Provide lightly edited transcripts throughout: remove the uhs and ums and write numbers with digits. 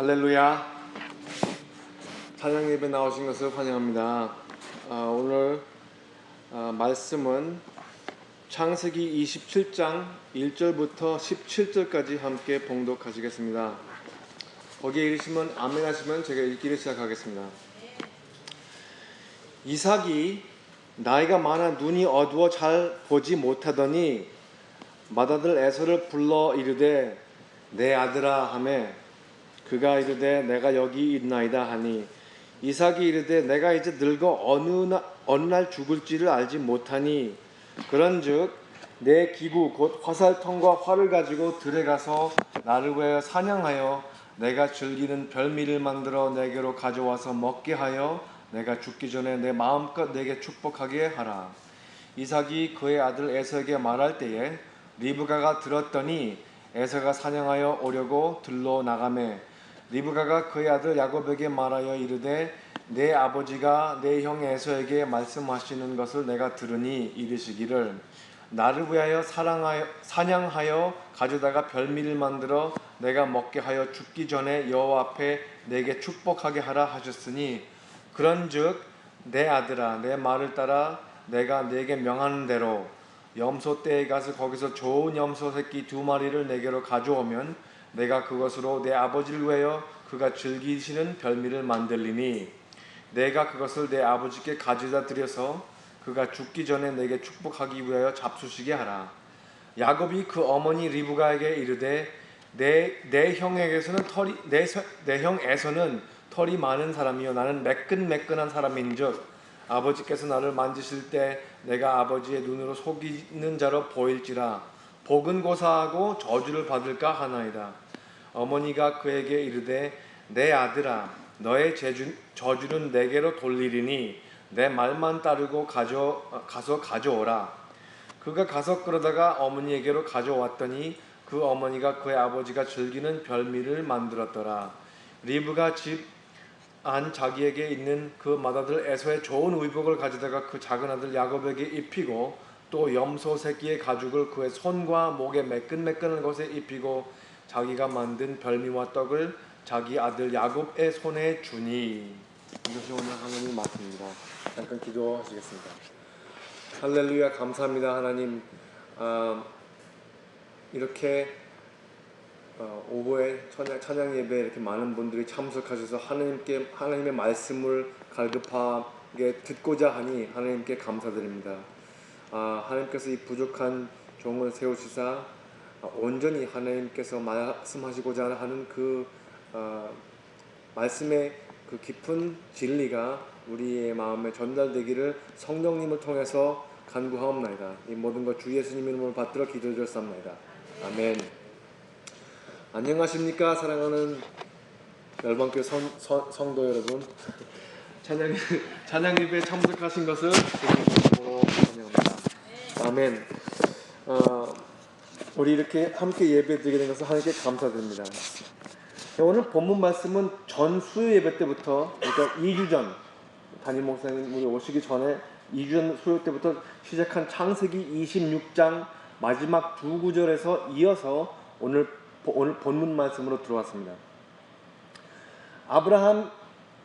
할렐루야. 찬양 예배 나오신 것을 환영합니다. 오늘 말씀은 창세기 27장 1절부터 17절까지 함께 봉독하시겠습니다. 거기에 읽으시면 아멘 하시면 제가 읽기를 시작하겠습니다. 이삭이 나이가 많아 눈이 어두워 잘 보지 못하더니 맏아들 에서를 불러 이르되 내 아들아 하매 그가 이르되 내가 여기 있나이다 하니 이삭이 이르되 내가 이제 늙어 어느 날 죽을지를 알지 못하니 그런즉 내 기구 곧 화살통과 활을 가지고 들에 가서 나를 위하여 사냥하여 내가 즐기는 별미를 만들어 내게로 가져와서 먹게 하여 내가 죽기 전에 내 마음껏 내게 축복하게 하라. 이삭이 그의 아들 에서에게 말할 때에 리브가가 들었더니 에서가 사냥하여 오려고 들러 나가매 리브가가 그의 아들 야곱에게 말하여 이르되 내 아버지가 내 형 에서에게 말씀하시는 것을 내가 들으니 이르시기를 나를 위하여 사냥하여 가져다가 별미를 만들어 내가 먹게 하여 죽기 전에 여호와 앞에 내게 축복하게 하라 하셨으니 그런즉 내 아들아 내 말을 따라 내가 네게 명하는 대로 염소 떼에 가서 거기서 좋은 염소 새끼 2마리를 내게로 가져오면 내가 그것으로 내 아버지를 위하여 그가 즐기시는 별미를 만들리니 내가 그것을 내 아버지께 가져다 드려서 그가 죽기 전에 내게 축복하기 위하여 잡수시게 하라. 야곱이 그 어머니 리브가에게 이르되 내 형에게서는 내 형 에서는 털이 많은 사람이요 나는 매끈매끈한 사람인즉 아버지께서 나를 만지실 때 내가 아버지의 눈으로 속이는 자로 보일지라 복은 고사하고 저주를 받을까 하나이다. 어머니가 그에게 이르되 내 아들아 너의 저주는 내게로 돌리리니 내 말만 따르고 가서 가져오라. 그가 가서 그러다가 어머니에게로 가져왔더니 그 어머니가 그의 아버지가 즐기는 별미를 만들었더라. 리브가 집 안 자기에게 있는 그 맏아들 에서의 좋은 의복을 가져다가 그 작은 아들 야곱에게 입히고 또 염소 새끼의 가죽을 그의 손과 목에 매끈매끈한 것에 입히고 자기가 만든 별미와 떡을 자기 아들 야곱의 손에 주니. 이것이 오늘 하나님 말씀입니다. 잠깐 기도하시겠습니다. 할렐루야. 감사합니다 하나님. 이렇게 오후에 찬양 예배에 이렇게 많은 분들이 참석하셔서 하나님의 말씀을 갈급하게 듣고자 하니 하나님께 감사드립니다. 하나님께서 이 부족한 종을 세우시사 온전히 하나님께서 말씀하시고자 하는 그 말씀의 그 깊은 진리가 우리의 마음에 전달되기를 성령님을 통해서 간구하옵나이다. 이 모든 것 주 예수님 이름으로 받들어 기도드렸사옵나이다. 아멘. 안녕하십니까 사랑하는 열방교회 성도 여러분. 찬양 예배에 참석하신 것을 주님으로 환영합니다. 아멘. 우리 이렇게 함께 예배드리게 된 것을 하나님께 감사드립니다. 오늘 본문 말씀은 전 수요 예배 때부터, 그러니까 2주 전 담임 목사님이 오시기 전에 2주 전 수요 때부터 시작한 창세기 26장 마지막 2구절에서 이어서 오늘 본문 말씀으로 들어왔습니다.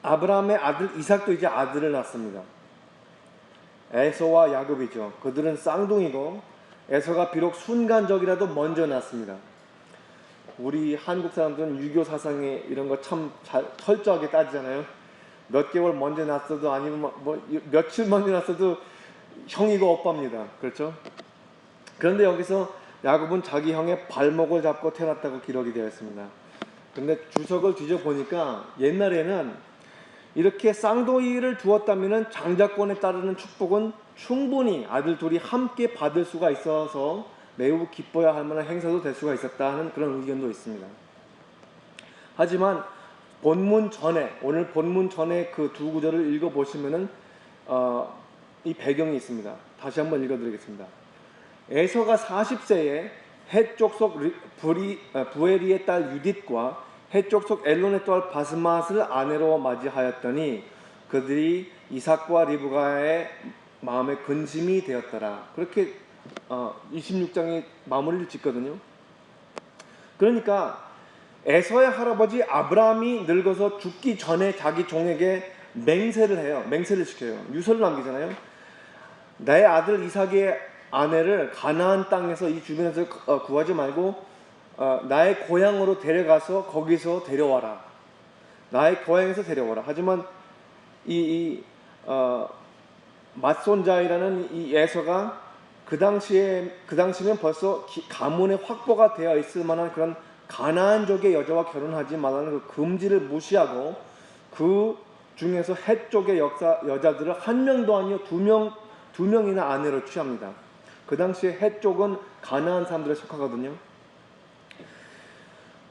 아브라함의 아들 이삭도 이제 아들을 낳습니다. 에서와 야곱이죠. 그들은 쌍둥이고 에서가 비록 순간적이라도 먼저 낳습니다. 우리 한국 사람들은 유교 사상에 이런 거 참 철저하게 따지잖아요. 몇 개월 먼저 낳았어도 아니면 며칠 먼저 낳았어도 형이고 오빠입니다. 그렇죠? 그런데 여기서 야곱은 자기 형의 발목을 잡고 태어났다고 기록이 되어 있습니다. 그런데 주석을 뒤져보니까 옛날에는 이렇게 쌍둥이를 두었다면 장자권에 따르는 축복은 충분히 아들 둘이 함께 받을 수가 있어서 매우 기뻐야 할 만한 행사도 될 수가 있었다는 그런 의견도 있습니다. 하지만 오늘 본문 전에 그 2구절을 읽어보시면은 이 배경이 있습니다. 다시 한번 읽어드리겠습니다. 에서가 40세에 헷족속 부에리의 딸 유딧과 헷족속 엘론의 딸 바스맛을 아내로 맞이하였더니 그들이 이삭과 리브가의 마음에 근심이 되었더라. 그렇게 26장이 마무리를 짓거든요. 그러니까 에서의 할아버지 아브라함이 늙어서 죽기 전에 자기 종에게 맹세를 해요. 맹세를 시켜요. 유서를 남기잖아요. 내 아들 이삭의 아내를 가나안 땅에서 이 주변에서 구하지 말고 나의 고향으로 데려가서 거기서 데려와라. 나의 고향에서 데려와라. 하지만 맞손자이라는 이 에서가 그 당시면 벌써 가문에 확보가 되어 있을 만한 그런 가나안족의 여자와 결혼하지 말라는 그 금지를 무시하고 그 중에서 헷 쪽의 여자들을 한 명도 아니요 두 명이나 아내로 취합니다. 그 당시에 헷 쪽은 가나안 사람들에 속하거든요.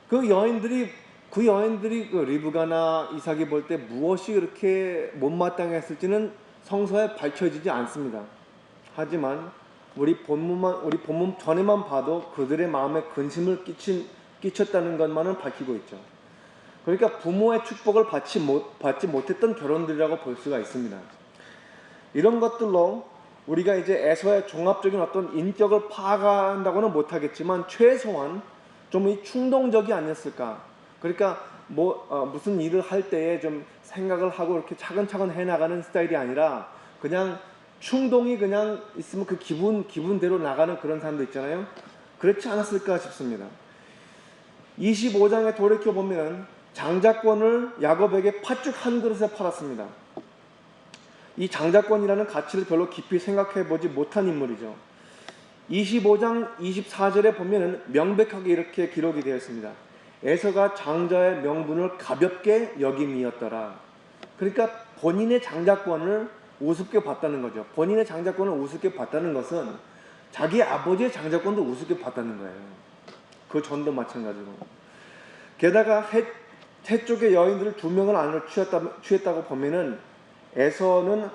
그 여인들이 그 리브가나 이삭이 볼 때 무엇이 그렇게 못마땅했을지는 성서에 밝혀지지 않습니다. 하지만 우리 본문 전에만 봐도 그들의 마음에 근심을 끼쳤다는 것만은 밝히고 있죠. 그러니까 부모의 축복을 받지 못했던 결혼들이라고 볼 수가 있습니다. 이런 것들로 우리가 이제 에서의 종합적인 어떤 인격을 파악한다고는 못하겠지만 최소한 좀 이 충동적이 아니었을까. 그러니까 무슨 일을 할 때에 좀 생각을 하고 이렇게 차근차근 해나가는 스타일이 아니라 그냥 충동이 그냥 있으면 그 기분대로 나가는 그런 사람도 있잖아요. 그렇지 않았을까 싶습니다. 25장에 돌이켜보면 장자권을 야곱에게 팥죽 한 그릇에 팔았습니다. 이 장자권이라는 가치를 별로 깊이 생각해보지 못한 인물이죠. 25장 24절에 보면 명백하게 이렇게 기록이 되어 있습니다. 에서가 장자의 명분을 가볍게 여김이었더라. 그러니까 본인의 장자권을 우습게 봤다는 거죠. 본인의 장자권을 우습게 봤다는 것은 자기 아버지의 장자권도 우습게 봤다는 거예요. 그 전도 마찬가지고. 게다가 헷 쪽의 여인들을 2명을 아내로 취했다고 보면은 에서는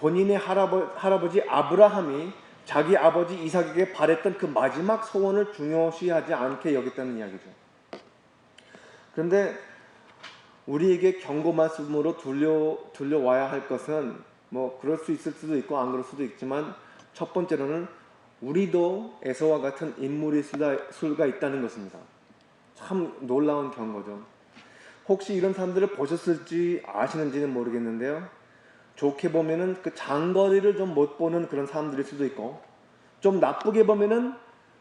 본인의 할아버지 아브라함이 자기 아버지 이삭에게 바랬던 그 마지막 소원을 중요시하지 않게 여겼다는 이야기죠. 그런데 우리에게 경고 말씀으로 들려와야 할 것은 그럴 수 있을 수도 있고 안 그럴 수도 있지만 첫 번째로는 우리도 에서와 같은 인물일 수가 있다는 것입니다. 참 놀라운 경고죠. 혹시 이런 사람들을 보셨을지 아시는지는 모르겠는데요. 좋게 보면은 그 장거리를 좀 못 보는 그런 사람들일 수도 있고, 좀 나쁘게 보면은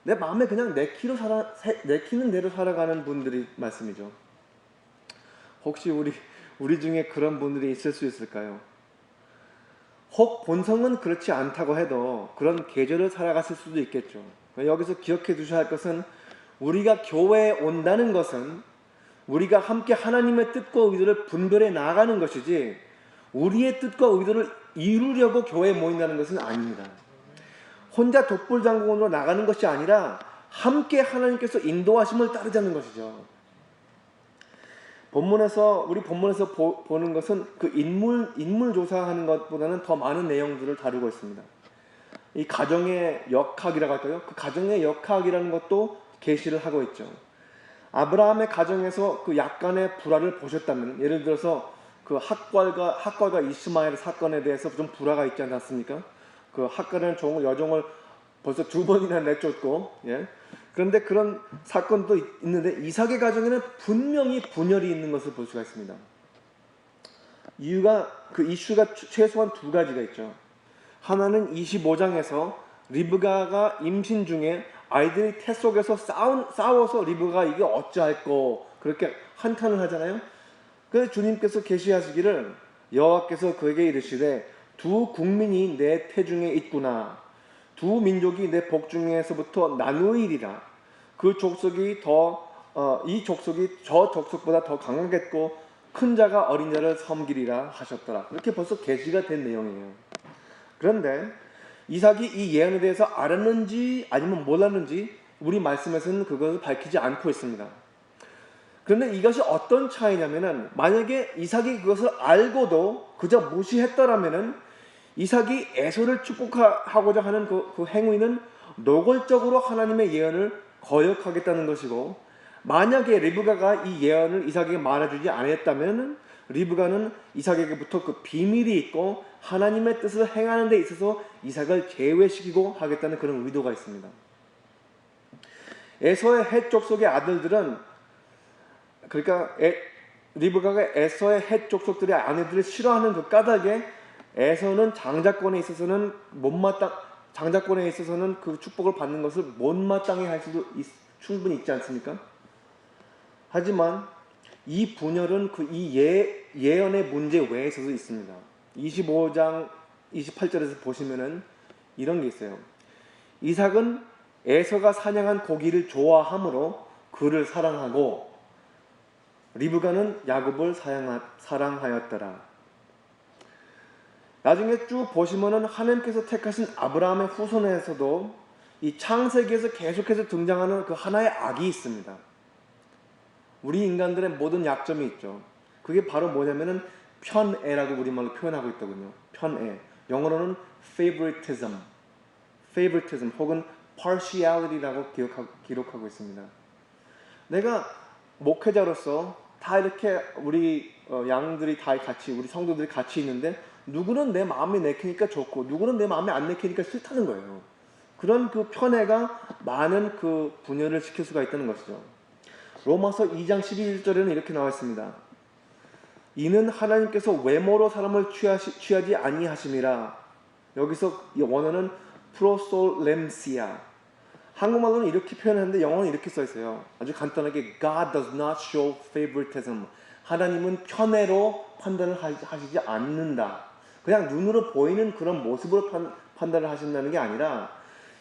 내 마음에 그냥 내키는 대로 살아가는 분들이 말씀이죠. 혹시 우리 중에 그런 분들이 있을 수 있을까요? 혹 본성은 그렇지 않다고 해도 그런 계절을 살아갔을 수도 있겠죠. 여기서 기억해 두셔야 할 것은 우리가 교회에 온다는 것은 우리가 함께 하나님의 뜻과 의도를 분별해 나가는 것이지 우리의 뜻과 의도를 이루려고 교회에 모인다는 것은 아닙니다. 혼자 독불장군으로 나가는 것이 아니라 함께 하나님께서 인도하심을 따르자는 것이죠. 우리 본문에서 보는 것은 그 인물 조사하는 것보다는 더 많은 내용들을 다루고 있습니다. 이 가정의 역학이라고 할까요? 그 가정의 역학이라는 것도 계시를 하고 있죠. 아브라함의 가정에서 그 약간의 불화를 보셨다면, 예를 들어서 그 핫갈과 이스마엘 사건에 대해서 좀 불화가 있지 않았습니까? 그 핫갈은 여종을 벌써 2번이나 내쫓고, 그런데 그런 사건도 있는데 이삭의 가정에는 분명히 분열이 있는 것을 볼 수가 있습니다. 그 이슈가 최소한 2가지가 있죠. 하나는 25장에서 리브가가 임신 중에 아이들이 태 속에서 싸워서 리브가가 이게 어찌할꼬 그렇게 한탄을 하잖아요. 그래서 주님께서 계시하시기를 여호와께서 그에게 이르시되 두 국민이 내 태중에 있구나. 두 민족이 내 복중에서부터 나누이리라. 그 족속이 이 족속이 저 족속보다 더 강하겠고 큰 자가 어린 자를 섬기리라 하셨더라. 이렇게 벌써 계시가 된 내용이에요. 그런데 이삭이 이 예언에 대해서 알았는지 아니면 몰랐는지 우리 말씀에서는 그것을 밝히지 않고 있습니다. 그런데 이것이 어떤 차이냐면은 만약에 이삭이 그것을 알고도 그저 무시했더라면은 이삭이 에서를 축복하고자 하는 그 행위는 노골적으로 하나님의 예언을 거역하겠다는 것이고, 만약에 리브가가 이 예언을 이삭에게 말해주지 않았다면 리브가는 이삭에게부터 그 비밀이 있고 하나님의 뜻을 행하는 데 있어서 이삭을 제외시키고 하겠다는 그런 의도가 있습니다. 에서의 헷 족속의 아들들은 그러니까 리브가가 에서의 헷 족속들의 아내들을 싫어하는 그 까닭에 에서는 장자권에 있어서는 장자권에 있어서는 그 축복을 받는 것을 못마땅히 할 수도 충분히 있지 않습니까? 하지만 이 분열은 그 이 예언의 문제 외에서도 있습니다. 25장 28절에서 보시면은 이런 게 있어요. 이삭은 에서가 사냥한 고기를 좋아하므로 그를 사랑하고 리브가는 야곱을 사랑하였더라. 나중에 쭉 보시면은 하나님께서 택하신 아브라함의 후손에서도 이 창세기에서 계속해서 등장하는 그 하나의 악이 있습니다. 우리 인간들의 모든 약점이 있죠. 그게 바로 뭐냐면은 편애라고 우리말로 표현하고 있더군요. 편애. 영어로는 favoritism 혹은 partiality라고 기록하고 있습니다. 내가 목회자로서 다 이렇게 우리 양들이 다 같이 우리 성도들이 같이 있는데 누구는 내 마음에 내키니까 좋고 누구는 내 마음에 안 내키니까 싫다는 거예요. 그런 그 편애가 많은 그 분열을 시킬 수가 있다는 것이죠. 로마서 2장 11절에는 이렇게 나와 있습니다. 이는 하나님께서 외모로 사람을 취하지 아니하심이라. 여기서 원어는 프로솔렘시아. 한국말로는 이렇게 표현하는데 영어는 이렇게 써 있어요. 아주 간단하게 God does not show favoritism. 하나님은 편애로 판단을 하시지 않는다. 그냥 눈으로 보이는 그런 모습으로 판단을 하신다는 게 아니라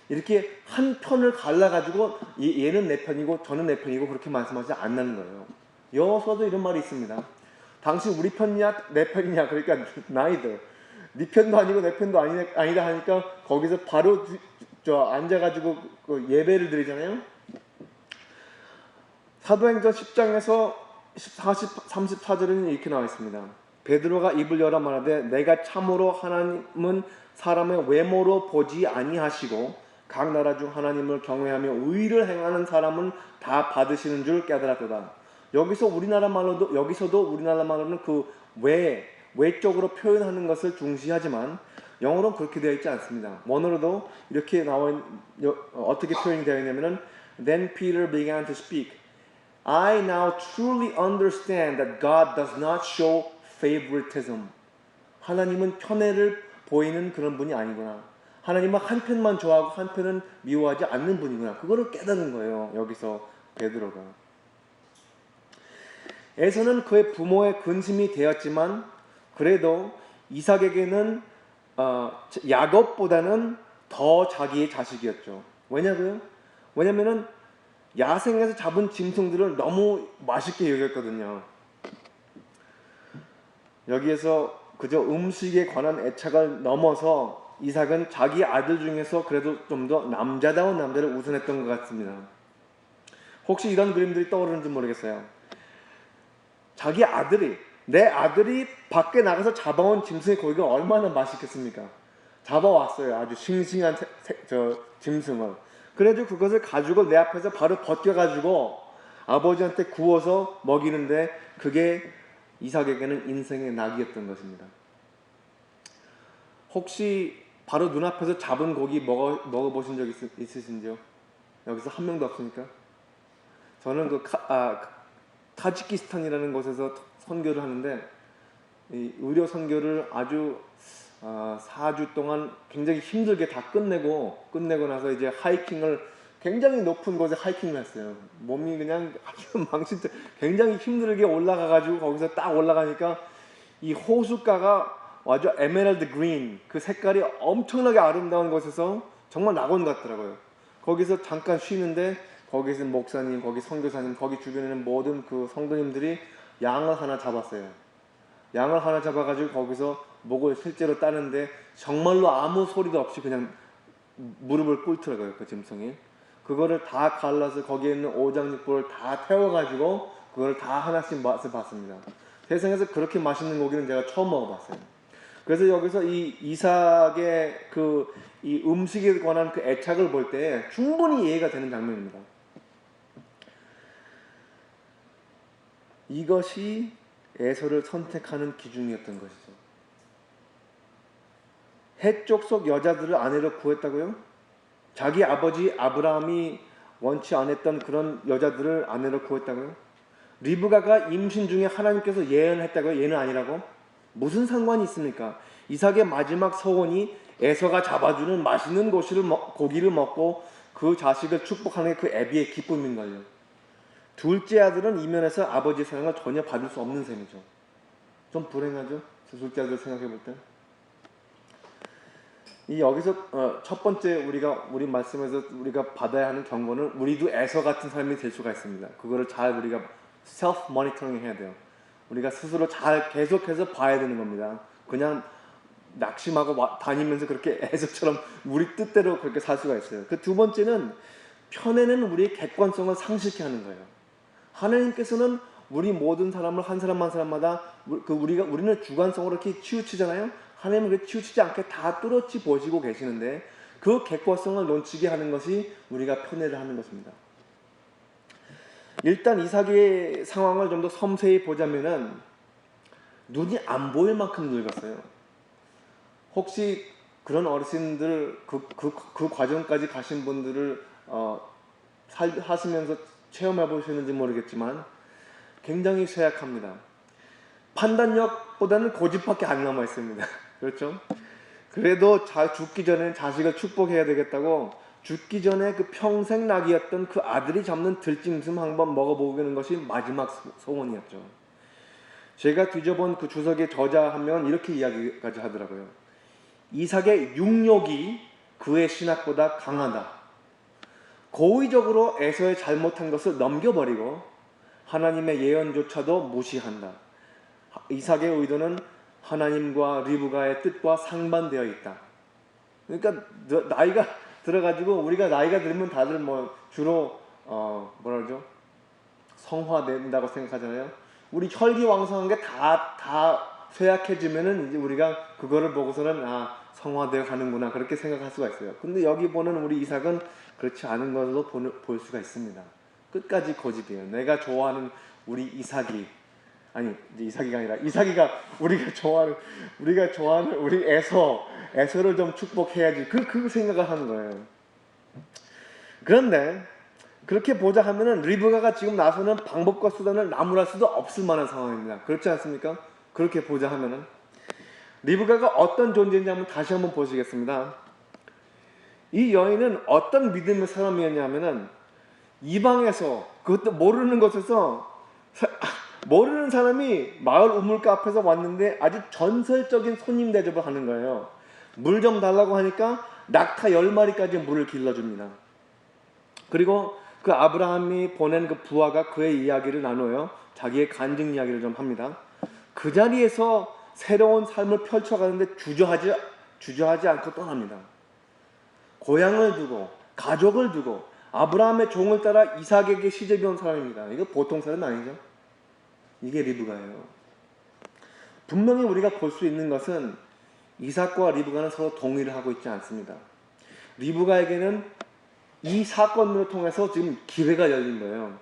이렇게 한 편을 갈라가지고 얘는 내 편이고 저는 내 편이고 그렇게 말씀하지 않는 거예요. 영어서도 이런 말이 있습니다. 당신 우리 편이냐 내 편이냐 그러니까 neither. 네 편도 아니고 내 편도 아니다 하니까 거기서 바로 앉아가지고 예배를 드리잖아요. 사도행전 10장에서 34절에는 이렇게 나와 있습니다. 베드로가 입을 열어 말하되 내가 참으로 하나님은 사람의 외모로 보지 아니하시고 각 나라 중 하나님을 경외하며 의를 행하는 사람은 다 받으시는 줄 깨달았도다. 여기서도 우리나라 말로는 그 외적으로 표현하는 것을 중시하지만 영어로는 그렇게 되어 있지 않습니다. 원어로도 이렇게 어떻게 표현이 되어 있냐면은 Then Peter began to speak. I now truly understand that God does not show favoritism. 하나님은 편애를 보이는 그런 분이 아니구나. 하나님은 한 편만 좋아하고 한 편은 미워하지 않는 분이구나. 그거를 깨닫는 거예요. 여기서 베드로가. 에서는 그의 부모의 근심이 되었지만 그래도 이삭에게는 야곱보다는 더 자기의 자식이었죠. 왜냐면은 야생에서 잡은 짐승들을 너무 맛있게 여겼거든요. 여기에서 그저 음식에 관한 애착을 넘어서 이삭은 자기 아들 중에서 그래도 좀 더 남자다운 남자를 우선했던 것 같습니다. 혹시 이런 그림들이 떠오르는지 모르겠어요. 내 아들이 밖에 나가서 잡아온 짐승의 고기가 얼마나 맛있겠습니까? 잡아왔어요. 아주 싱싱한 짐승을. 그래도 그것을 가지고 내 앞에서 바로 벗겨가지고 아버지한테 구워서 먹이는데 그게 이삭에게는 인생의 낙이었던 것입니다. 혹시 바로 눈앞에서 잡은 고기 먹어보신 적 있으신지요? 여기서 한 명도 없으니까? 저는 타지키스탄이라는 곳에서 선교를 하는데 이 의료 선교를 아주 4주 동안 굉장히 힘들게 다 끝내고 나서 이제 하이킹을 굉장히 높은 곳에 하이킹을 했어요. 몸이 그냥 아주 굉장히 힘들게 올라가가지고 거기서 딱 올라가니까 이 호숫가가 아주 에메랄드 그린 그 색깔이 엄청나게 아름다운 곳에서 정말 낙원 같더라고요. 거기서 잠깐 쉬는데 거기서 목사님, 거기 선교사님, 거기 주변에는 모든 그 성도님들이 양을 하나 잡았어요. 양을 하나 잡아가지고 거기서 목을 실제로 따는데 정말로 아무 소리도 없이 그냥 무릎을 꿇더라고요. 그 짐승이. 그거를 다 갈라서 거기에 있는 오장육부를 다 태워가지고 그걸 다 하나씩 맛을 봤습니다. 세상에서 그렇게 맛있는 고기는 제가 처음 먹어봤어요. 그래서 여기서 이 이삭의 이 음식에 관한 그 애착을 볼 때 충분히 이해가 되는 장면입니다. 이것이 에서를 선택하는 기준이었던 것이죠. 헷 족속 여자들을 아내로 구했다고요? 자기 아버지 아브라함이 원치 않았던 그런 여자들을 아내로 구했다고요? 리브가가 임신 중에 하나님께서 예언했다고요? 얘는 아니라고? 무슨 상관이 있습니까? 이삭의 마지막 소원이 에서가 잡아주는 맛있는 고기를 먹고 그 자식을 축복하는 게 그 애비의 기쁨인걸요. 둘째 아들은 이면에서 아버지의 사랑을 전혀 받을 수 없는 셈이죠. 좀 불행하죠? 둘째 아들 생각해 볼 때. 여기서 첫 번째 우리 말씀에서 우리가 받아야 하는 경고는 우리도 에서 같은 삶이 될 수가 있습니다. 그거를 잘 우리가 셀프 모니터링 해야 돼요. 우리가 스스로 잘 계속해서 봐야 되는 겁니다. 그냥 낙심하고 다니면서 그렇게 에서처럼 우리 뜻대로 그렇게 살 수가 있어요. 그 두 번째는 편애는 우리의 객관성을 상실케 하는 거예요. 하나님께서는 우리 모든 사람을 한 사람 한 사람마다 우리는 주관성으로 이렇게 치우치잖아요. 하나님은 그렇게 치우치지 않게 다 뚜렷이 보시고 계시는데 그 객관성을 놓치게 하는 것이 우리가 편애를 하는 것입니다. 일단 이삭의 상황을 좀 더 섬세히 보자면은 눈이 안 보일 만큼 늙었어요. 혹시 그런 어르신들 그 과정까지 가신 분들을 하시면서 체험해 보시는지 모르겠지만 굉장히 쇠약합니다. 판단력보다는 고집밖에 안 남아 있습니다. 그렇죠? 그래도 죽기 전에 자식을 축복해야 되겠다고 죽기 전에 그 평생 낙이었던 그 아들이 잡는 들짐승 한번 먹어보는 것이 마지막 소원이었죠. 제가 뒤져본 그 주석의 저자 한 명은 이렇게 이야기까지 하더라고요. 이삭의 육욕이 그의 신학보다 강하다. 고의적으로 에서의 잘못한 것을 넘겨버리고 하나님의 예언조차도 무시한다. 이삭의 의도는 하나님과 리브가의 뜻과 상반되어 있다. 그러니까 나이가 들어가지고 우리가 나이가 들면 다들 주로 뭐라 그러죠? 성화된다고 생각하잖아요. 우리 혈기왕성한 게 다 쇠약해지면은 이제 우리가 그거를 보고서는 성화되어 가는구나 그렇게 생각할 수가 있어요. 근데 여기 보는 우리 이삭은 그렇지 않은 걸로 볼 수가 있습니다. 끝까지 고집이에요. 내가 좋아하는 우리 이삭이 아니 이제 이삭이가 아니라 이삭이가 우리가 좋아하는 우리 에서를 좀 축복해야지 그 생각을 하는 거예요. 그런데 그렇게 보자 하면은 리브가가 지금 나서는 방법과 수단을 나무랄 수도 없을 만한 상황입니다. 그렇지 않습니까? 그렇게 보자 하면은 리브가가 어떤 존재인지 다시 한번 보시겠습니다. 이 여인은 어떤 믿음의 사람이었냐면은 이방에서 그것도 모르는 곳에서 모르는 사람이 마을 우물가 앞에서 왔는데 아주 전설적인 손님 대접을 하는 거예요. 물 좀 달라고 하니까 낙타 10마리까지 물을 길러줍니다. 그리고 그 아브라함이 보낸 그 부하가 그의 이야기를 나눠요. 자기의 간증 이야기를 좀 합니다. 그 자리에서 새로운 삶을 펼쳐가는데 주저하지 않고 떠납니다. 고향을 두고 가족을 두고 아브라함의 종을 따라 이삭에게 시집이 온 사람입니다. 이거 보통 사람 아니죠? 이게 리브가예요. 분명히 우리가 볼 수 있는 것은 이삭과 리브가는 서로 동의를 하고 있지 않습니다. 리브가에게는 이 사건을 통해서 지금 기회가 열린 거예요.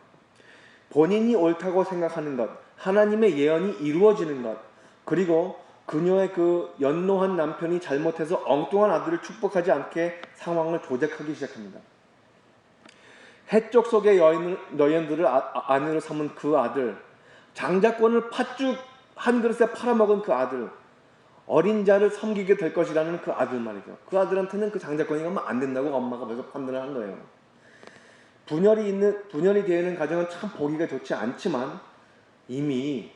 본인이 옳다고 생각하는 것, 하나님의 예언이 이루어지는 것, 그리고 그녀의 그 연로한 남편이 잘못해서 엉뚱한 아들을 축복하지 않게 상황을 조작하기 시작합니다. 해쪽 속의 여인들을 아내로 삼은 그 아들, 장자권을 팥죽 한 그릇에 팔아먹은 그 아들, 어린 자를 섬기게 될 것이라는 그 아들 말이죠. 그 아들한테는 그 장자권이 가면 안 된다고 엄마가 벌써 판단을 한 거예요. 분열이 되어 있는 가정은 참 보기가 좋지 않지만 이미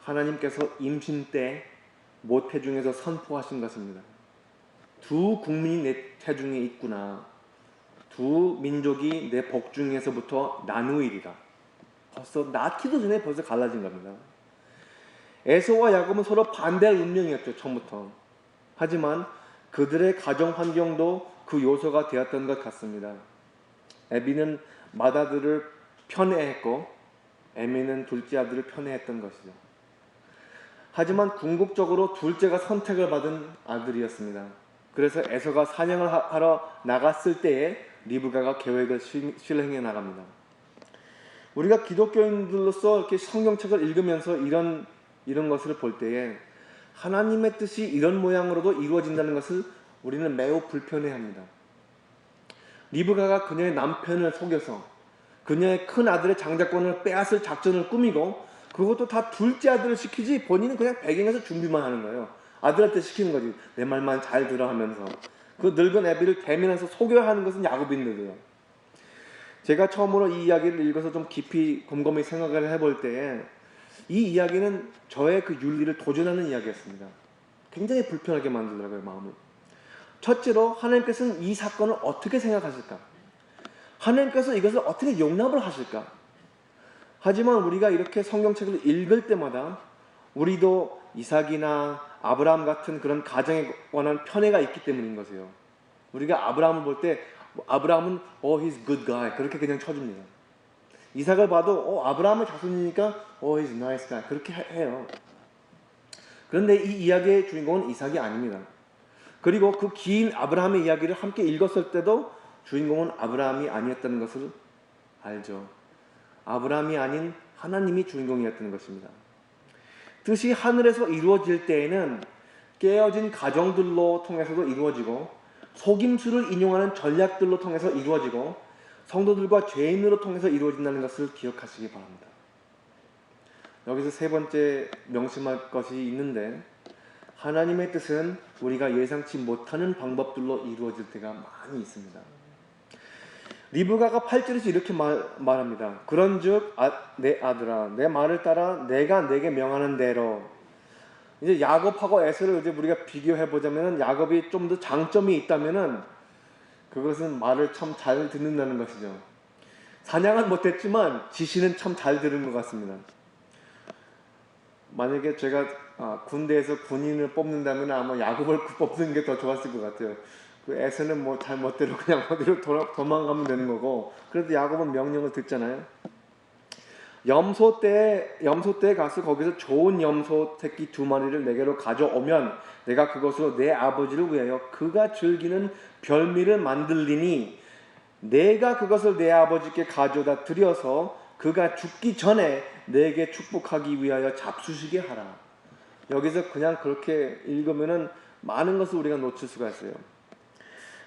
하나님께서 임신 때 모태중에서 선포하신 것입니다. 두 국민이 내 태중에 있구나. 두 민족이 내 복중에서부터 나누이리라. 벌써 낳기도 전에 벌써 갈라진 겁니다. 에서와 야곱은 서로 반대할 운명이었죠. 처음부터. 하지만 그들의 가정 환경도 그 요소가 되었던 것 같습니다. 에비는 맏아들을 편애했고 에미는 둘째 아들을 편애했던 것이죠. 하지만 궁극적으로 둘째가 선택을 받은 아들이었습니다. 그래서 에서가 사냥을 하러 나갔을 때에 리브가가 계획을 실행해 나갑니다. 우리가 기독교인들로서 이렇게 성경책을 읽으면서 이런 것을 볼 때에 하나님의 뜻이 이런 모양으로도 이루어진다는 것을 우리는 매우 불편해합니다. 리브가가 그녀의 남편을 속여서 그녀의 큰 아들의 장자권을 빼앗을 작전을 꾸미고 그것도 다 둘째 아들을 시키지 본인은 그냥 배경에서 준비만 하는 거예요. 아들한테 시키는 거지. 내 말만 잘 들어 하면서. 그 늙은 애비를 대면해서 속여야 하는 것은 야곱인데도요. 제가 처음으로 이 이야기를 읽어서 좀 깊이 곰곰이 생각을 해볼 때에 이 이야기는 저의 그 윤리를 도전하는 이야기였습니다. 굉장히 불편하게 만들더라고요, 마음을. 첫째로 하나님께서는 이 사건을 어떻게 생각하실까? 하나님께서 이것을 어떻게 용납을 하실까? 하지만 우리가 이렇게 성경책을 읽을 때마다 우리도 이삭이나 아브라함 같은 그런 가정에 관한 편애가 있기 때문인 것이에요. 우리가 아브라함을 볼 때 아브라함은 he's good guy 그렇게 그냥 쳐줍니다. 이삭을 봐도 아브라함의 자손이니까 he's nice guy 그렇게 해요. 그런데 이 이야기의 주인공은 이삭이 아닙니다. 그리고 그 긴 아브라함의 이야기를 함께 읽었을 때도 주인공은 아브라함이 아니었다는 것을 알죠. 아브라함이 아닌 하나님이 주인공이었다는 것입니다. 뜻이 하늘에서 이루어질 때에는 깨어진 가정들로 통해서도 이루어지고 속임수를 인용하는 전략들로 통해서 이루어지고 성도들과 죄인으로 통해서 이루어진다는 것을 기억하시기 바랍니다. 여기서 세 번째 명심할 것이 있는데 하나님의 뜻은 우리가 예상치 못하는 방법들로 이루어질 때가 많이 있습니다. 리브가가 8절에서 이렇게 말합니다. 그런즉 내 아들아 내 말을 따라 내가 내게 명하는 대로. 이제 야곱하고 에서를 이제 우리가 비교해 보자면 야곱이 좀 더 장점이 있다면은 그것은 말을 참 잘 듣는다는 것이죠. 사냥은 못했지만 지시는 참 잘 들은 것 같습니다. 만약에 제가 군대에서 군인을 뽑는다면 아마 야곱을 뽑는 게 더 좋았을 것 같아요. 그 에서는 뭐 잘못대로 그냥 어디로 도망가면 되는 거고, 그래도 야곱은 명령을 듣잖아요. 염소 떼에 가서 거기서 좋은 염소 새끼 2마리를 내게로 가져오면 내가 그것으로 내 아버지를 위하여 그가 즐기는 별미를 만들리니 내가 그것을 내 아버지께 가져다 드려서 그가 죽기 전에 내게 축복하기 위하여 잡수시게 하라. 여기서 그냥 그렇게 읽으면은 많은 것을 우리가 놓칠 수가 있어요.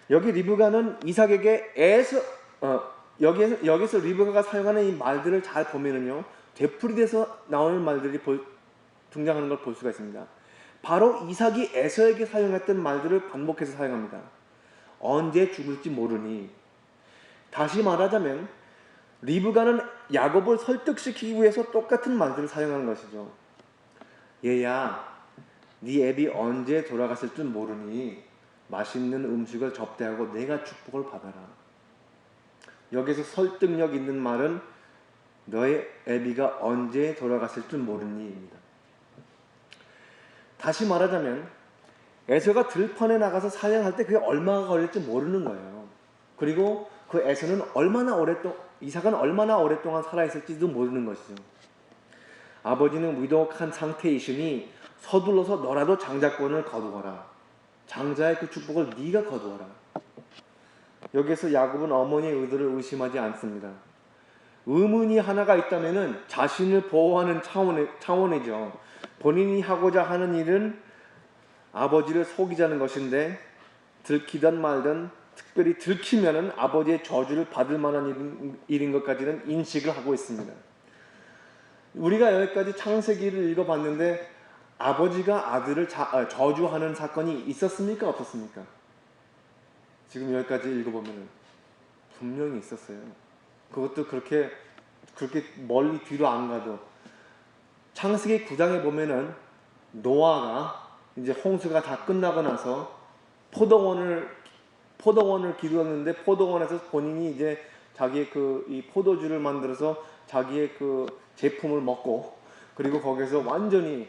여기 리브가는 이삭에게 여기서 리브가가 사용하는 이 말들을 잘 보면은요, 되풀이돼서 나오는 말들이 등장하는 걸 볼 수가 있습니다. 바로 이삭이 에서에게 사용했던 말들을 반복해서 사용합니다. 언제 죽을지 모르니. 다시 말하자면 리브가는 야곱을 설득시키기 위해서 똑같은 말들을 사용하는 것이죠. 얘야, 네 애비 언제 돌아갔을 줄 모르니 맛있는 음식을 접대하고 내가 축복을 받아라. 여기서 설득력 있는 말은 너의 애비가 언제 돌아갔을 줄 모르니입니다. 다시 말하자면 에서가 들판에 나가서 사냥할 때 그게 얼마가 걸릴지 모르는 거예요. 그리고 그 에서는 이삭은 얼마나 오랫동안 살아있을지도 모르는 것이죠. 아버지는 위독한 상태이시니 서둘러서 너라도 장자권을 거두어라. 장자의 그 축복을 네가 거두어라. 여기서 야곱은 어머니의 의도를 의심하지 않습니다. 의문이 하나가 있다면 자신을 보호하는 차원이죠. 본인이 하고자 하는 일은 아버지를 속이자는 것인데 들키든 말든 특별히 들키면은 아버지의 저주를 받을 만한 일인 것까지는 인식을 하고 있습니다. 우리가 여기까지 창세기를 읽어봤는데 아버지가 아들을 저주하는 사건이 있었습니까? 없었습니까? 지금 여기까지 읽어보면 분명히 있었어요. 그것도 그렇게 멀리 뒤로 안 가도 창세기 9장에 보면은 노아가 이제 홍수가 다 끝나고 나서 포도원을 기르었는데 포도원에서 본인이 이제 자기의 이 포도주를 만들어서 자기의 그 제품을 먹고 그리고 거기서 완전히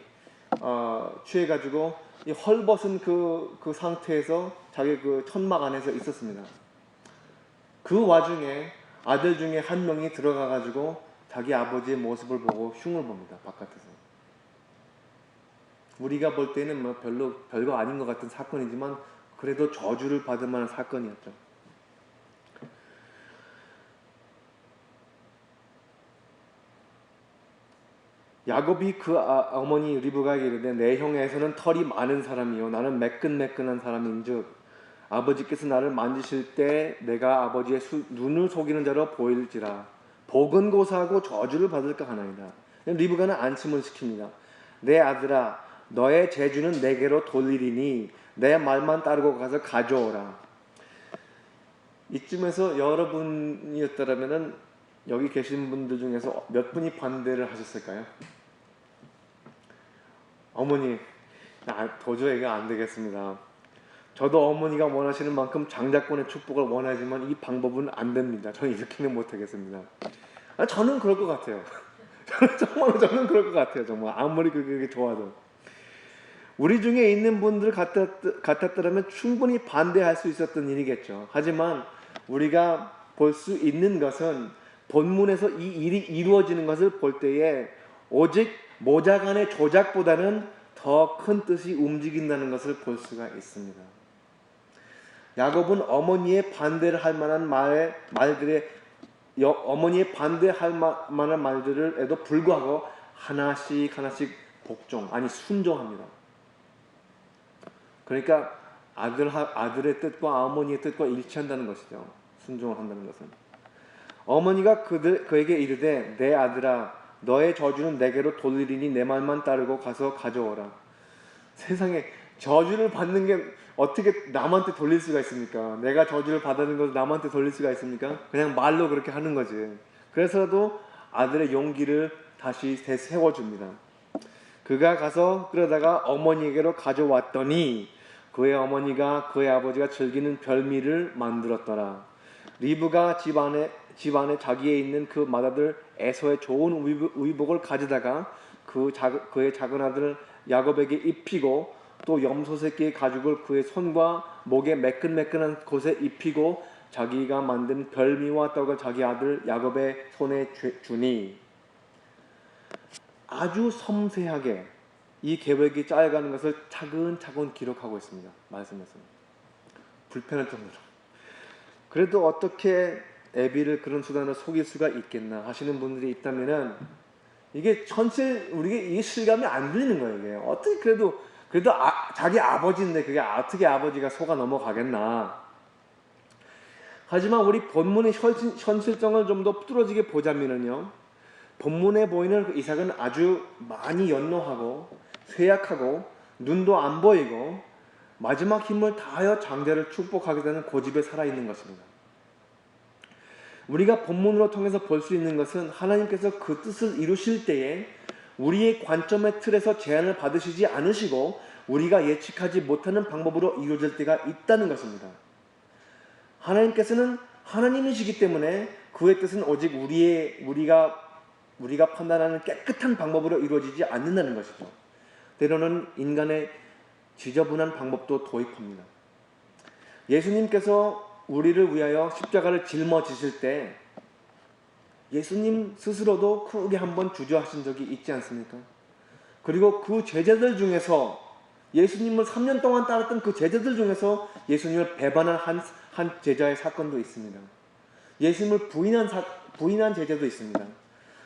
취해가지고 이 헐벗은 그 상태에서 자기 그 천막 안에서 있었습니다. 그 와중에 아들 중에 한 명이 들어가가지고 자기 아버지의 모습을 보고 흉을 봅니다. 바깥에서. 우리가 볼 때는 뭐 별거 아닌 것 같은 사건이지만 그래도 저주를 받을 만한 사건이었죠. 야곱이 그 어머니 리브가에게 이르되 내 형 에서는 털이 많은 사람이요 나는 매끈매끈한 사람인즉 아버지께서 나를 만지실 때 내가 아버지의 눈을 속이는 자로 보일지라. 복은 고사하고 저주를 받을까 하나이다. 리브가는 안심을 시킵니다. 내 아들아, 너의 재주는 내게로 돌리리니 내 말만 따르고 가서 가져오라. 이쯤에서 여러분이었다면 여기 계신 분들 중에서 몇 분이 반대를 하셨을까요? 어머니, 도저히 이거 안 되겠습니다. 저도 어머니가 원하시는 만큼 장자권의 축복을 원하지만 이 방법은 안 됩니다. 저는 이렇게는 못하겠습니다. 저는 그럴 것 같아요. 저는 그럴 것 같아요. 정말 아무리 그게 좋아도. 우리 중에 있는 분들 같았더라면 충분히 반대할 수 있었던 일이겠죠. 하지만 우리가 볼 수 있는 것은 본문에서 이 일이 이루어지는 것을 볼 때에 오직 모자간의 조작보다는 더 큰 뜻이 움직인다는 것을 볼 수가 있습니다. 야곱은 어머니의 반대를 할 만한 어머니의 반대할 만한 말들에도 불구하고 하나씩 순종합니다. 그러니까 아들의 뜻과 어머니의 뜻과 일치한다는 것이죠. 순종을 한다는 것은. 어머니가 그에게 이르되 내 아들아 너의 저주는 내게로 돌리리니 내 말만 따르고 가서 가져오라. 세상에 저주를 받는 게 어떻게 남한테 돌릴 수가 있습니까? 내가 저주를 받는 것을 남한테 돌릴 수가 있습니까? 그냥 말로 그렇게 하는 거지. 그래서도 아들의 용기를 다시 세워줍니다. 그가 가서 그러다가 어머니에게로 가져왔더니 그의 어머니가 그의 아버지가 즐기는 별미를 만들었더라. 리브가 집 안에 자기에 있는 그 맏아들 에서의 좋은 의복을 가져다가 그의 작은 아들 야곱에게 입히고 또 염소 새끼의 가죽을 그의 손과 목에 매끈매끈한 곳에 입히고 자기가 만든 별미와 떡을 자기 아들 야곱의 손에 주니 아주 섬세하게 이 계획이 짜여가는 것을 차근차근 기록하고 있습니다. 말씀에서 불편할 정도로. 그래도 어떻게 애비를 그런 수단으로 속일 수가 있겠나 하시는 분들이 있다면은 이게 우리가 이 실감이 안 들리는 거예요. 이게 어떻게 그래도 자기 아버지인데 그게 어떻게 아버지가 속아 넘어가겠나. 하지만 우리 본문의 현실성을 좀 더 뚫어지게 보자면은요, 본문에 보이는 이삭은 아주 많이 연로하고 쇠약하고 눈도 안 보이고 마지막 힘을 다하여 장자를 축복하겠다는 고집에 살아있는 것입니다. 우리가 본문으로 통해서 볼 수 있는 것은 하나님께서 그 뜻을 이루실 때에 우리의 관점의 틀에서 제한을 받으시지 않으시고 우리가 예측하지 못하는 방법으로 이루어질 때가 있다는 것입니다. 하나님께서는 하나님이시기 때문에 그의 뜻은 오직 우리가 판단하는 깨끗한 방법으로 이루어지지 않는다는 것이죠. 때로는 인간의 지저분한 방법도 도입합니다. 예수님께서 우리를 위하여 십자가를 짊어지실 때 예수님 스스로도 크게 한번 주저하신 적이 있지 않습니까? 그리고 그 제자들 중에서 예수님을 3년 동안 따랐던 그 제자들 중에서 예수님을 배반한 한 제자의 사건도 있습니다. 예수님을 부인한 제자도 있습니다.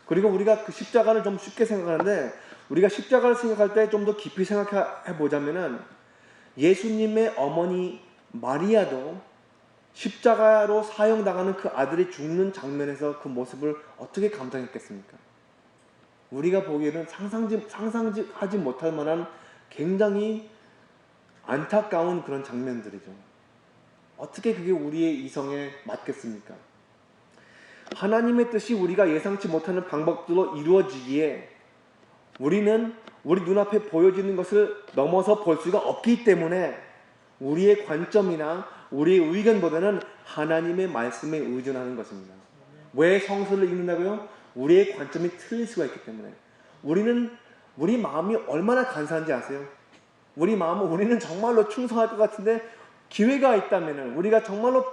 그리고 우리가 그 십자가를 좀 쉽게 생각하는데 우리가 십자가를 생각할 때 좀 더 깊이 생각해 보자면은 예수님의 어머니 마리아도 십자가로 사형당하는 그 아들이 죽는 장면에서 그 모습을 어떻게 감당했겠습니까? 우리가 보기에는 상상하지 못할 만한 굉장히 안타까운 그런 장면들이죠. 어떻게 그게 우리의 이성에 맞겠습니까? 하나님의 뜻이 우리가 예상치 못하는 방법들로 이루어지기에 우리는 우리 눈앞에 보여지는 것을 넘어서 볼 수가 없기 때문에 우리의 관점이나 우리의 의견보다는 하나님의 말씀에 의존하는 것입니다. 왜 성서를 읽는다고요? 우리의 관점이 틀릴 수가 있기 때문에. 우리 마음이 얼마나 간사한지 아세요? 우리는 정말로 충성할 것 같은데 기회가 있다면은 우리가 정말로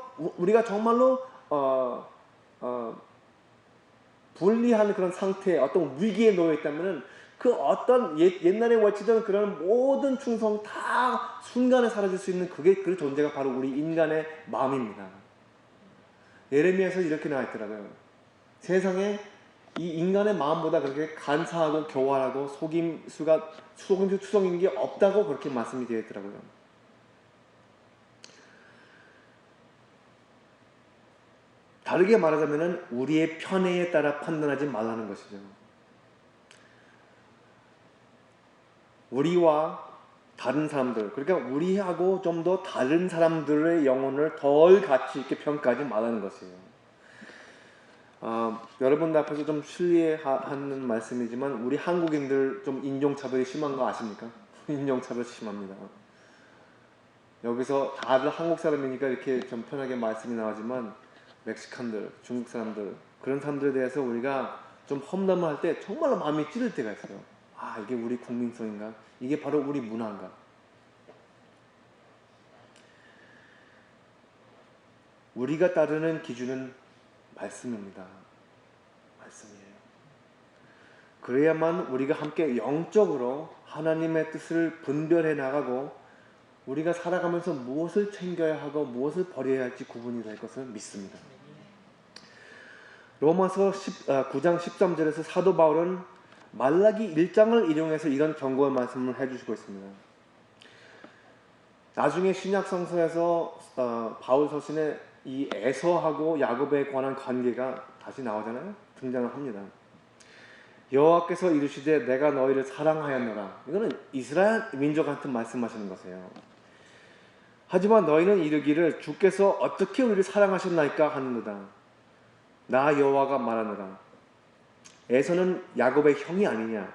불리한 그런 상태에 어떤 위기에 놓여 있다면은 그 어떤 옛날에 외치던 그런 모든 충성 다 순간에 사라질 수 있는 그 존재가 바로 우리 인간의 마음입니다. 예레미야에서 이렇게 나와 있더라고요. 세상에 이 인간의 마음보다 그렇게 간사하고 교활하고 속임수투성인 게 없다고 그렇게 말씀이 되어 있더라고요. 다르게 말하자면 우리의 편애에 따라 판단하지 말라는 것이죠. 우리와 다른 사람들, 그러니까 우리하고 좀 더 다른 사람들의 영혼을 덜 가치 있게 평가하지 말라는 것이에요. 여러분들 앞에서 좀 실례하는 말씀이지만 우리 한국인들 좀 인종차별이 심한 거 아십니까? 인종차별 심합니다. 여기서 다들 한국 사람이니까 이렇게 좀 편하게 말씀이 나오지만 멕시칸들, 중국 사람들, 그런 사람들에 대해서 우리가 좀 험담을 할 때 정말로 마음이 찌를 때가 있어요. 아, 이게 우리 국민성인가? 이게 바로 우리 문화인가? 우리가 따르는 기준은 말씀입니다. 말씀이에요. 그래야만 우리가 함께 영적으로 하나님의 뜻을 분별해 나가고 우리가 살아가면서 무엇을 챙겨야 하고 무엇을 버려야 할지 구분이 될 것을 믿습니다. 로마서 9장 13절에서 사도 바울은 말라기 1장을 인용해서 이런 경고의 말씀을 해주시고 있습니다. 나중에 신약 성서에서 바울 서신에 이 에서하고 야곱에 관한 관계가 다시 나오잖아요. 등장을 합니다. 여호와께서 이르시되 내가 너희를 사랑하였노라. 이거는 이스라엘 민족한테 말씀하시는 것이에요. 하지만 너희는 이르기를 주께서 어떻게 우리를 사랑하셨나이까 하는도다. 나 여호와가 말하노라. 에서는 야곱의 형이 아니냐.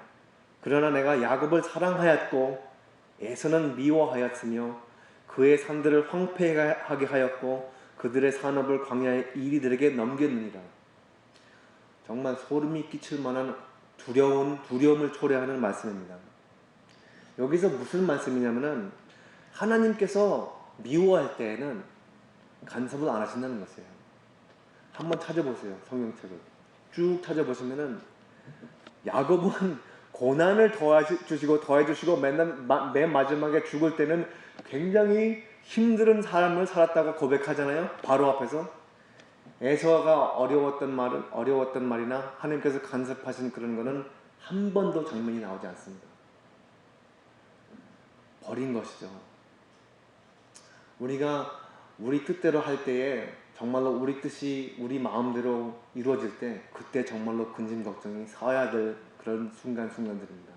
그러나 내가 야곱을 사랑하였고 에서는 미워하였으며 그의 산들을 황폐하게 하였고 그들의 산업을 광야의 이리들에게 넘겼느니라. 정말 소름이 끼칠 만한 두려움을 초래하는 말씀입니다. 여기서 무슨 말씀이냐면은 하나님께서 미워할 때에는 간섭을 안 하신다는 것이에요. 한번 찾아보세요. 성경책을 쭉 찾아보시면은 야곱은 고난을 더해주시고 맨 마지막에 죽을 때는 굉장히 힘든 삶을 살았다고 고백하잖아요. 바로 앞에서. 에서가 어려웠던 말이나 하나님께서 간섭하신 그런 거는 한 번도 장면이 나오지 않습니다. 버린 것이죠. 우리가 우리 뜻대로 할 때에 정말로 우리 뜻이 우리 마음대로 이루어질 때 그때 정말로 근심 걱정이 서야 될 그런 순간들입니다.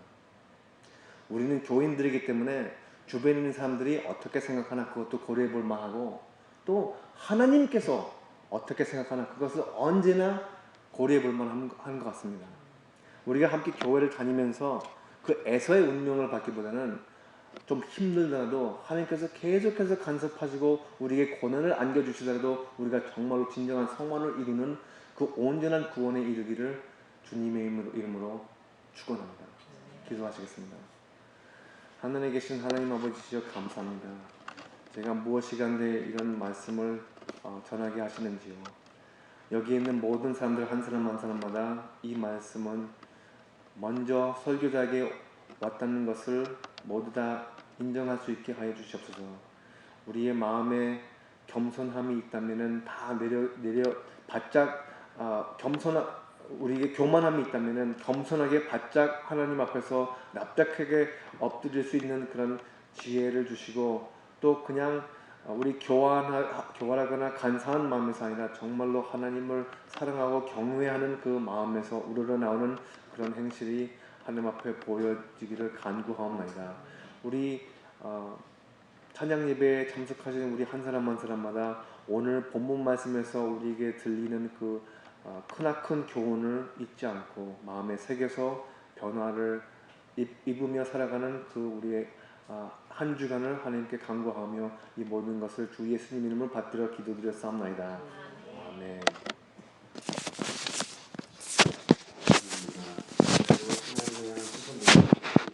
우리는 교인들이기 때문에 주변에 있는 사람들이 어떻게 생각하나 그것도 고려해 볼 만하고 또 하나님께서 어떻게 생각하나 그것을 언제나 고려해 볼 만한 것 같습니다. 우리가 함께 교회를 다니면서 그 에서의 운명을 받기보다는 좀 힘들더라도 하나님께서 계속해서 간섭하시고 우리에게 고난을 안겨주시더라도 우리가 정말로 진정한 성화를 이루는 그 온전한 구원에 이르기를 주님의 이름으로 축원합니다. 기도하시겠습니다. 하늘에 계신 하나님 아버지시여 감사합니다. 제가 무엇이간데 이런 말씀을 전하게 하시는지요. 여기 있는 모든 사람들 한 사람 한 사람마다 이 말씀은 먼저 설교자에게 왔다는 것을 모두 다 인정할 수 있게 하여 주시옵소서. 우리의 마음에 겸손함이 있다면은 다 바짝 우리에게 교만함이 있다면은 겸손하게 바짝 하나님 앞에서 납작하게 엎드릴 수 있는 그런 지혜를 주시고 또 그냥 우리 교활하거나 간사한 마음에서 아니라 정말로 하나님을 사랑하고 경외하는 그 마음에서 우러나오는 그런 행실이 하나님 앞에 보여지기를 간구하옵나이다. 우리 찬양 예배에 참석하시는 우리 한 사람 한 사람마다 오늘 본문 말씀에서 우리에게 들리는 그 크나큰 교훈을 잊지 않고 마음에 새겨서 변화를 입으며 살아가는 그 우리의 한 주간을 하나님께 간구하며 이 모든 것을 주 예수님 이름을 받들어 기도드렸사옵나이다. 아멘.